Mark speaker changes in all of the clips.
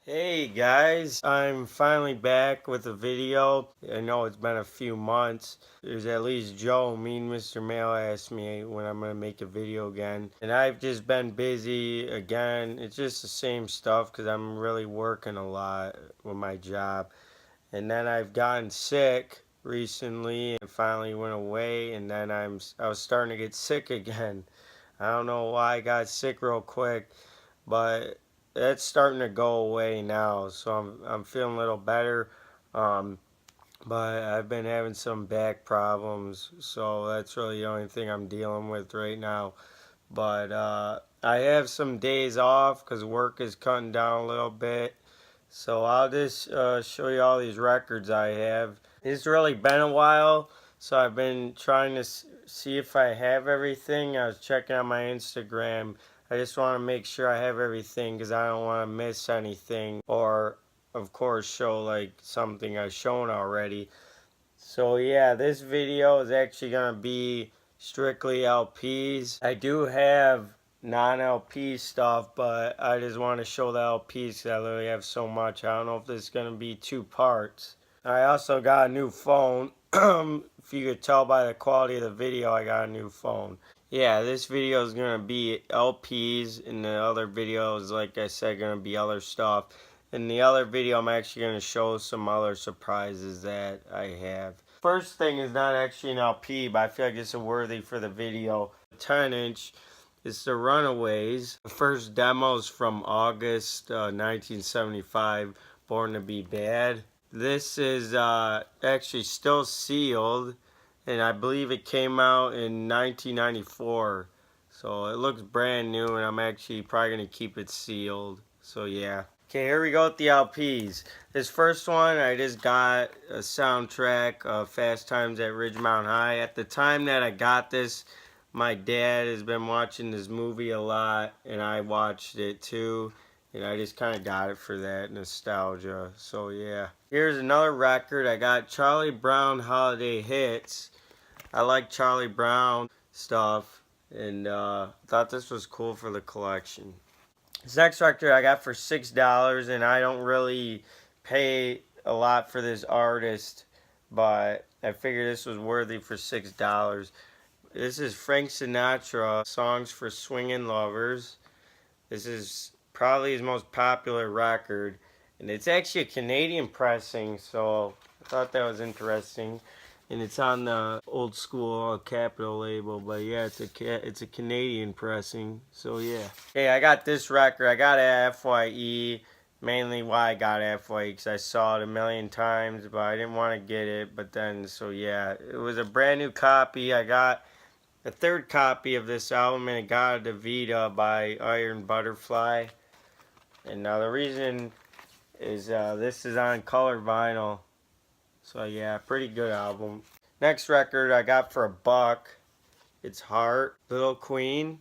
Speaker 1: Hey guys, I'm finally back with a video. I know it's been a few months. There's at least Joe, me and Mr. Mail asked me when I'm gonna make a video again. And I've just been busy again. It's just the same stuff because I'm really working a lot with my job. And then I've gotten sick recently and finally went away and then I was starting to get sick again. I don't know why I got sick real quick, but it's starting to go away now. So I'm feeling a little better. Um, but I've been having some back problems, so that's really the only thing I'm dealing with right now. But I have some days off because work is cutting down a little bit. So I'll just show you all these records I have. It's really been a while, so I've been trying to see if I have everything. I was checking on my Instagram. I just want to make sure I have everything because I don't want to miss anything or, of course, show like something I've shown already. So yeah, this video is actually going to be strictly LPs. I do have non-LP stuff, but I just want to show the LPs because I literally have so much. I don't know if this is going to be two parts. I also got a new phone. If you could tell by the quality of the video, I got a new phone. Yeah, this video is going to be LPs, and the other videos, like I said, going to be other stuff. In the other video, I'm actually going to show some other surprises that I have. First thing is not actually an LP, but I feel like it's worthy for the video. 10-inch. It's the Runaways. The first demo's from August 1975, Born to Be Bad. This is actually still sealed, and I believe it came out in 1994. So it looks brand new, and I'm actually probably going to keep it sealed. So yeah. Okay, here we go with the LPs. This first one, I just got a soundtrack of Fast Times at Ridgemont High. At the time that I got this, my dad has been watching this movie a lot, and I watched it too. And I just kind of got it for that nostalgia. So yeah. Here's another record. I got Charlie Brown Holiday Hits. I like Charlie Brown stuff, and thought this was cool for the collection. This next record I got for $6, and I don't really pay a lot for this artist, but I figured this was worthy for $6. This is Frank Sinatra, Songs for Swingin' Lovers. This is probably his most popular record, and it's actually a Canadian pressing, so I thought that was interesting. And it's on the old school Capitol label, but yeah, it's a Canadian pressing, so yeah. Hey, I got this record. I got it at FYE. Mainly why I got it at FYE because I saw it a million times, but I didn't want to get it. But then, so yeah, it was a brand new copy. I got a third copy of this album, and it got a Vita by Iron Butterfly. And now the reason is this is on color vinyl. So yeah, pretty good album. Next record I got for $1. It's Heart, Little Queen.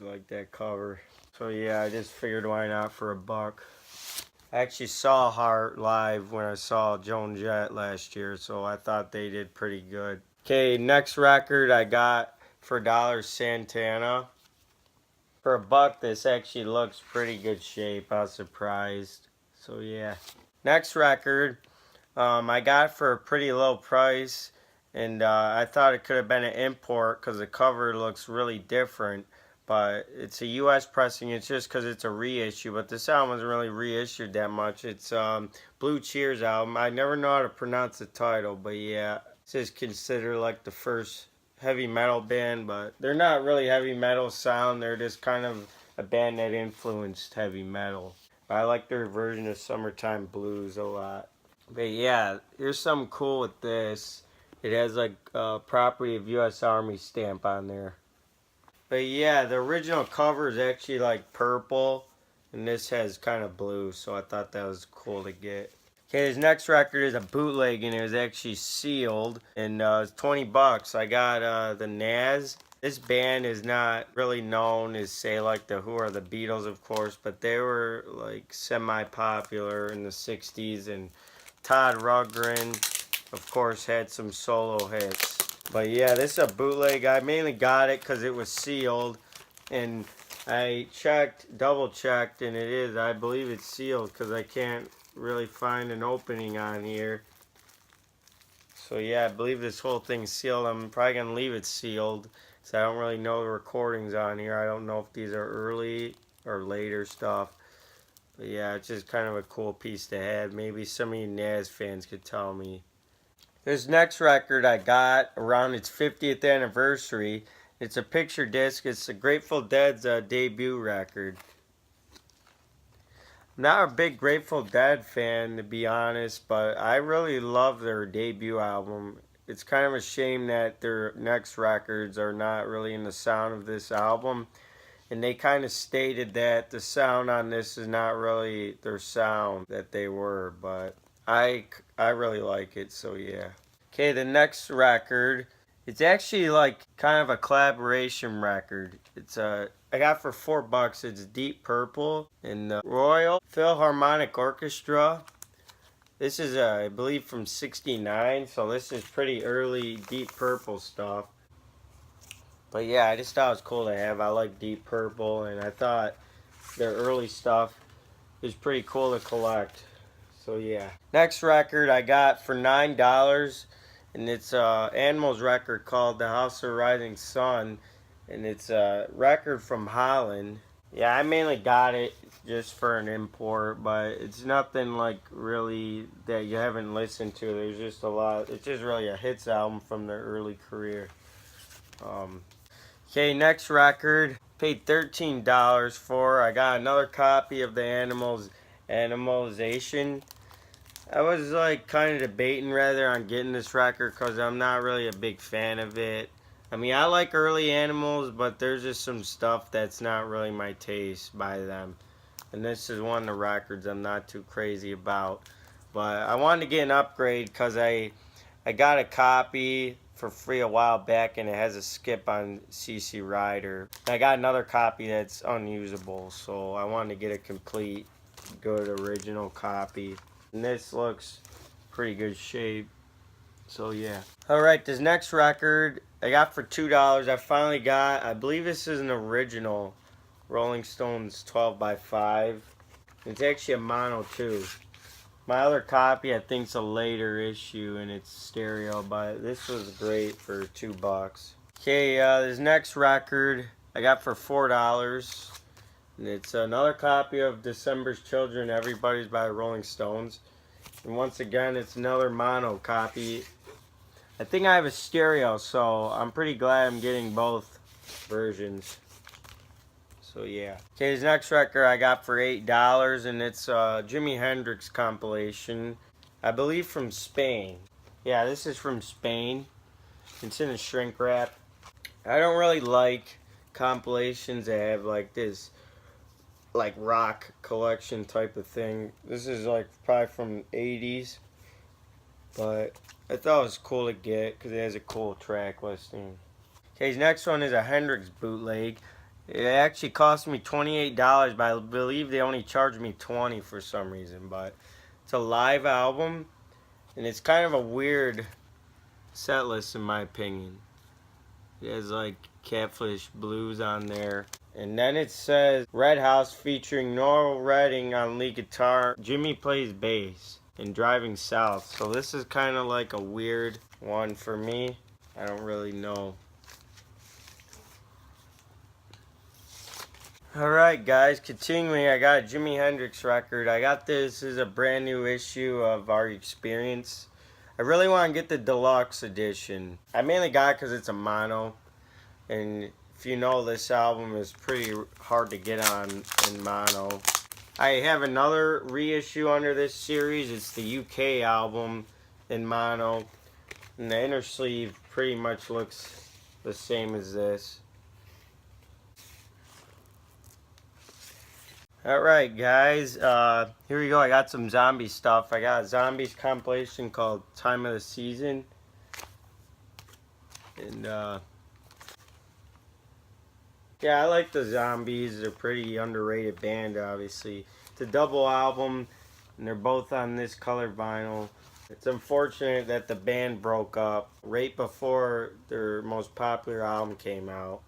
Speaker 1: Like that cover. So yeah, I just figured why not for $1. I actually saw Heart live when I saw Joan Jett last year, so I thought they did pretty good. Okay, next record I got for $1, Santana. For $1, this actually looks pretty good shape. I was surprised. So yeah. Next record, I got for a pretty low price, and I thought it could have been an import because the cover looks really different. But it's a U.S. pressing. It's just because it's a reissue. But this album wasn't really reissued that much. It's Blue Cheers album. I never know how to pronounce the title, but yeah, it's just considered like the first heavy metal band. But they're not really heavy metal sound. They're just kind of a band that influenced heavy metal. I like their version of Summertime Blues a lot. But yeah, here's something cool with this. It has like a property of U.S. Army stamp on there. But yeah, the original cover is actually like purple, and this has kind of blue, so I thought that was cool to get. Okay, this next record is a bootleg, and it was actually sealed, and it's $20. I got the Nazz. This band is not really known as, say, like the Who or the Beatles, of course, but they were like semi-popular in the 60s, and Todd Rundgren, of course, had some solo hits. But yeah, this is a bootleg. I mainly got it because it was sealed, and I checked, double checked, and it is. I believe it's sealed because I can't really find an opening on here. So yeah, I believe this whole thing's sealed. I'm probably going to leave it sealed because I don't really know the recordings on here. I don't know if these are early or later stuff. But yeah, it's just kind of a cool piece to have. Maybe some of you Nas fans could tell me. This next record I got around its 50th anniversary. It's a picture disc. It's the Grateful Dead's debut record. I'm not a big Grateful Dead fan, to be honest, but I really love their debut album. It's kind of a shame that their next records are not really in the sound of this album. And they kind of stated that the sound on this is not really their sound that they were, but I really like it, so yeah. Okay, the next record, it's actually like kind of a collaboration record. It's I got for $4. It's Deep Purple and the Royal Philharmonic Orchestra. This is I believe from '69, so this is pretty early Deep Purple stuff. But yeah, I just thought it was cool to have. I like Deep Purple, and I thought their early stuff is pretty cool to collect. So yeah. Next record I got for $9, and it's Animals record called The House of Rising Sun, and it's a record from Holland. Yeah, I mainly got it just for an import, but it's nothing like really that you haven't listened to. There's just a lot. It's just really a hits album from their early career. Okay, next record, paid $13 for. I got another copy of the Animalization. I was like kind of debating rather on getting this record because I'm not really a big fan of it. I mean, I like early Animals, but there's just some stuff that's not really my taste by them. And this is one of the records I'm not too crazy about. But I wanted to get an upgrade because I got a copy for free a while back, and it has a skip on CC Rider. I got another copy that's unusable, so I wanted to get a complete, good original copy. And this looks pretty good shape, so yeah. Alright, this next record I got for $2. I finally got, I believe this is an original Rolling Stones 12x5. It's actually a mono too. My other copy, I think, is a later issue and it's stereo, but this was great for $2. Okay, this next record I got for $4. And it's another copy of December's Children, Everybody's by Rolling Stones. And once again, it's another mono copy. I think I have a stereo, so I'm pretty glad I'm getting both versions. So yeah. Okay, this next record I got for $8, and it's a Jimi Hendrix compilation. I believe from Spain. Yeah, this is from Spain. It's in a shrink wrap. I don't really like compilations that have like this like rock collection type of thing. This is like probably from the 80s. But I thought it was cool to get because it has a cool track listing. Okay, this next one is a Hendrix bootleg. It actually cost me $28, but I believe they only charged me $20 for some reason. But it's a live album, and it's kind of a weird set list in my opinion. It has like Catfish Blues on there. And then it says Red House featuring Noel Redding on lead guitar. Jimmy plays bass and Driving South. So this is kind of like a weird one for me. I don't really know. Alright guys, continuing, I got a Jimi Hendrix record. I got this is a brand new issue of Our Experience. I really want to get the deluxe edition. I mainly got it because it's a mono. And if you know, this album is pretty hard to get on in mono. I have another reissue under this series. It's the UK album in mono. And the inner sleeve pretty much looks the same as this. Alright guys, here we go. I got some zombie stuff. I got a zombies compilation called Time of the Season. And yeah, I like the Zombies. They're a pretty underrated band, obviously. It's a double album, and they're both on this color vinyl. It's unfortunate that the band broke up right before their most popular album came out,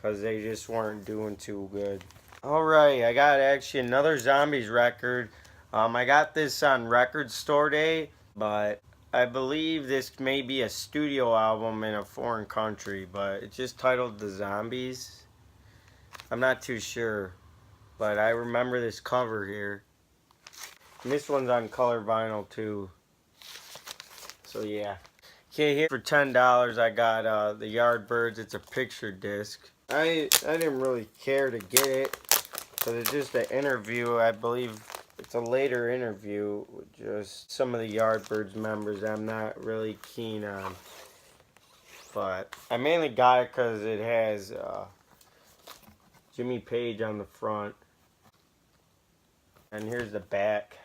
Speaker 1: because they just weren't doing too good. Alright, I got actually another Zombies record. I got this on Record Store Day, but I believe this may be a studio album in a foreign country, but it's just titled The Zombies. I'm not too sure, but I remember this cover here. And this one's on color vinyl too. So yeah. Okay, here for $10 I got the Yardbirds. It's a picture disc. I didn't really care to get it because it's just an interview. I believe it's a later interview with just some of the Yardbirds members I'm not really keen on. But I mainly got it because it has Jimmy Page on the front. And here's the back.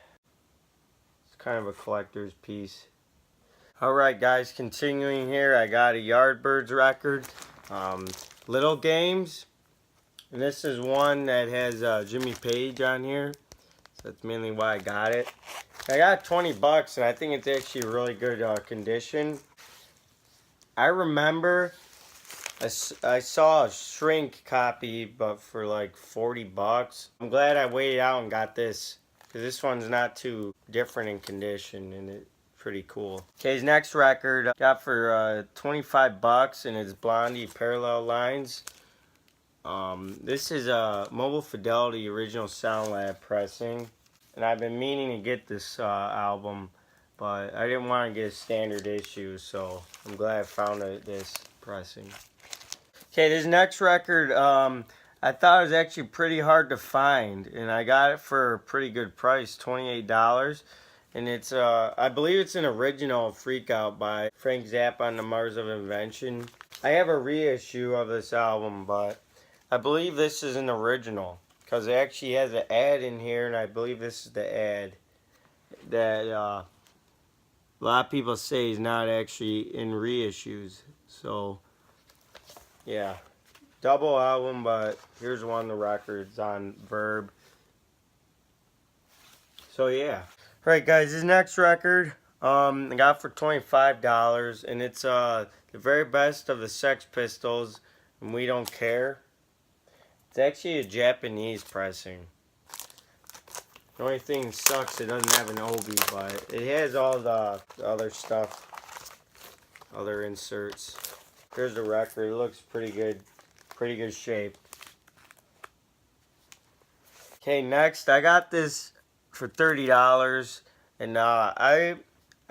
Speaker 1: It's kind of a collector's piece. Alright guys, continuing here, I got a Yardbirds record. Little Games. And this is one that has Jimmy Page on here. So that's mainly why I got it. I got 20 bucks and I think it's actually really good condition. I remember I saw a shrink copy, but for like 40 bucks. I'm glad I waited out and got this, because this one's not too different in condition and it's pretty cool. Okay, his next record I got for 25 bucks and it's Blondie Parallel Lines. This is a Mobile Fidelity Original Sound Lab pressing, and I've been meaning to get this album, but I didn't want to get a standard issue, so I'm glad I found this pressing. Okay, this next record, I thought it was actually pretty hard to find, and I got it for a pretty good price, $28. And it's, I believe it's an original Freak Out by Frank Zappa on the Mars of Invention. I have a reissue of this album, but I believe this is an original, because it actually has an ad in here, and I believe this is the ad that a lot of people say is not actually in reissues. So yeah, double album, but here's one of the records on Verb. So yeah. Alright guys, this next record I got for $25, and it's the very best of the Sex Pistols, and We Don't Care. It's actually a Japanese pressing. The only thing that sucks, it doesn't have an obi, but it has all the other stuff, other inserts. Here's the record. It looks pretty good shape. Okay, next I got this for $30, and I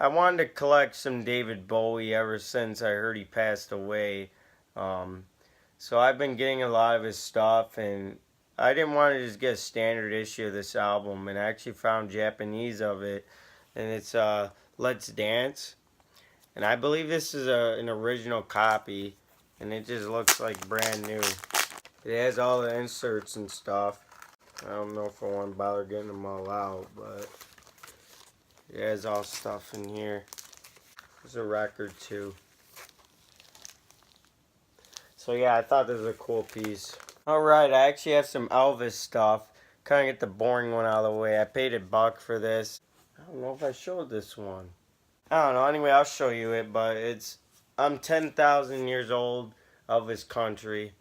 Speaker 1: wanted to collect some David Bowie ever since I heard he passed away. So I've been getting a lot of his stuff, and I didn't want to just get a standard issue of this album, and I actually found Japanese of it, and it's Let's Dance. And I believe this is an original copy, and it just looks like brand new. It has all the inserts and stuff. I don't know if I want to bother getting them all out, but it has all stuff in here. There's a record too. So yeah, I thought this was a cool piece. Alright, I actually have some Elvis stuff. Kind of get the boring one out of the way. I paid $1 for this. I don't know if I showed this one. I don't know. Anyway, I'll show you it, but it's I'm 10,000 years old, Elvis Country.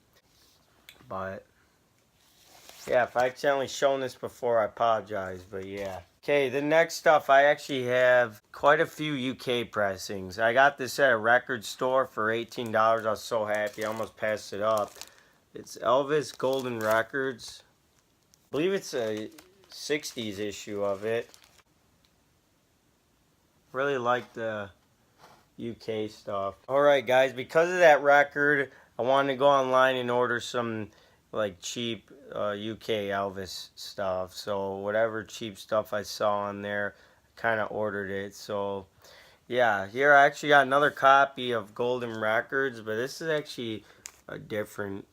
Speaker 1: But yeah, if I accidentally shown this before, I apologize, but yeah. Okay, the next stuff, I actually have quite a few UK pressings. I got this at a record store for $18. I was so happy, I almost passed it up. It's Elvis Golden Records. I believe it's a 60s issue of it. Really like the UK stuff. Alright guys, because of that record, I wanted to go online and order some like cheap UK Elvis stuff. So whatever cheap stuff I saw on there, I kind of ordered it. So yeah, here I actually got another copy of Golden Records, but this is actually a different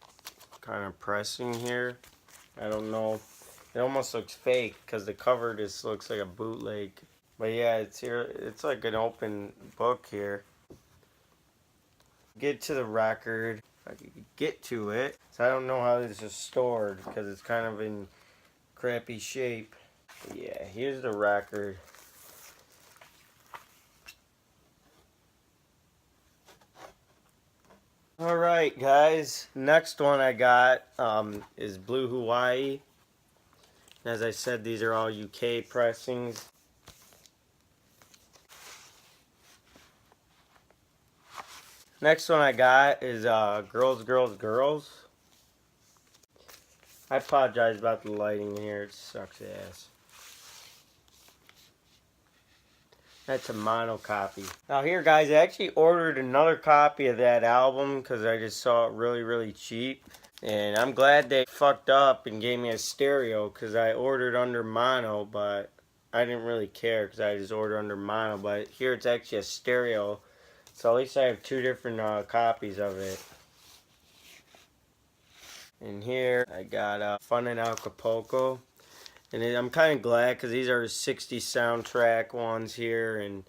Speaker 1: kind of pressing here. I don't know. It almost looks fake because the cover just looks like a bootleg. But yeah, it's here. It's like an open book here. Get to the record. If I could get to it. So I don't know how this is stored because it's kind of in crappy shape. But yeah, here's the record. Alright guys, next one I got is Blue Hawaii. As I said, these are all UK pressings. Next one I got is Girls, Girls, Girls. I apologize about the lighting in here, it sucks ass. That's a mono copy. Now here guys, I actually ordered another copy of that album because I just saw it really cheap. And I'm glad they fucked up and gave me a stereo because I ordered under mono, but I didn't really care because I just ordered under mono. But here it's actually a stereo, so at least I have two different copies of it. And here I got Fun in Acapulco. And I'm kind of glad because these are 60 soundtrack ones here, and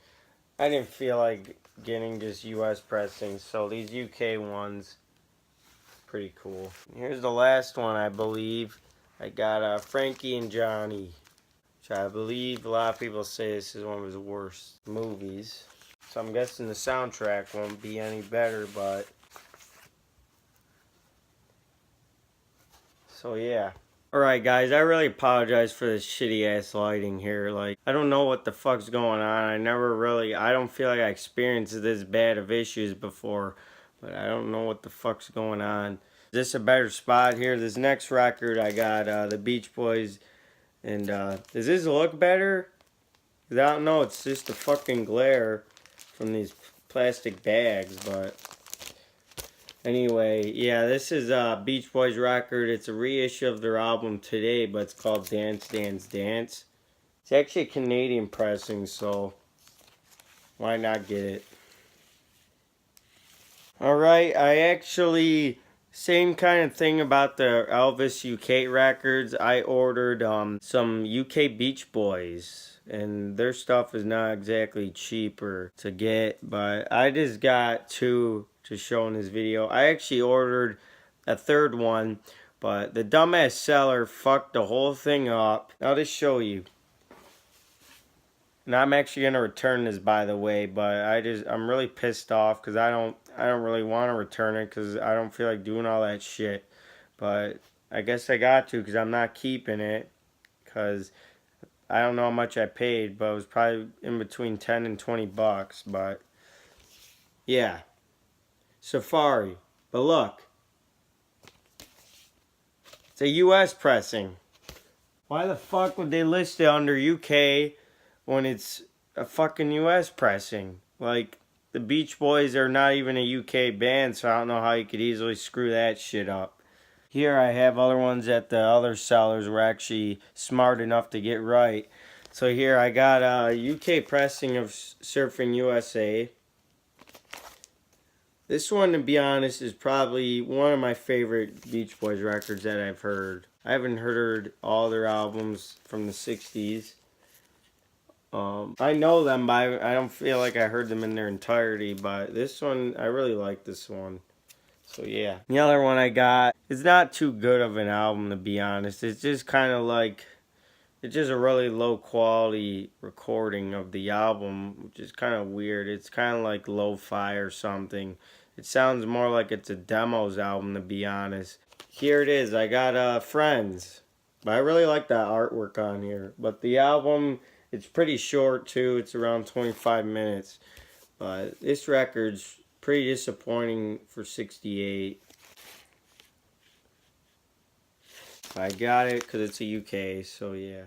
Speaker 1: I didn't feel like getting just US pressings, so these UK ones, pretty cool. Here's the last one, I believe. I got Frankie and Johnny, which I believe a lot of people say this is one of his worst movies. So I'm guessing the soundtrack won't be any better, but... So yeah. Alright guys, I really apologize for this shitty ass lighting here. Like, I don't know what the fuck's going on. I don't feel like I experienced this bad of issues before. But I don't know what the fuck's going on. Is this a better spot here? This next record I got the Beach Boys. And does this look better? 'Cause I don't know, it's just a fucking glare from these plastic bags, but... Anyway, yeah, this is a Beach Boys record. It's a reissue of their album Today, but it's called Dance, Dance, Dance. It's actually a Canadian pressing, so why not get it? Alright, I actually, same kind of thing about the Elvis UK records. I ordered some UK Beach Boys, and their stuff is not exactly cheaper to get, but I just got two to show in this video. I actually ordered a third one, but the dumbass seller fucked the whole thing up. I'll just show you. And I'm actually gonna return this, by the way, but I'm really pissed off because I don't really want to return it because I don't feel like doing all that shit. But I guess I got to because I'm not keeping it because I don't know how much I paid, but it was probably in between 10 and 20 bucks. But yeah. Safari. But look, it's a US pressing. Why the fuck would they list it under UK when it's a fucking US pressing? Like, the Beach Boys are not even a UK band, so I don't know how you could easily screw that shit up. Here I have other ones that the other sellers were actually smart enough to get right. So here I got a UK pressing of Surfing USA. This one, to be honest, is probably one of my favorite Beach Boys records that I've heard. I haven't heard all their albums from the 60s. I know them, but I don't feel like I heard them in their entirety. But this one, I really like this one. So yeah. The other one I got, it's not too good of an album, to be honest. It's just kind of like... It's just a really low quality recording of the album, which is kind of weird. It's kind of like lo-fi or something. It sounds more like it's a demos album, to be honest. Here it is. I got Friends. But I really like that artwork on here. But the album, it's pretty short too. It's around 25 minutes. But this record's pretty disappointing for 68. I got it because it's a UK, so yeah.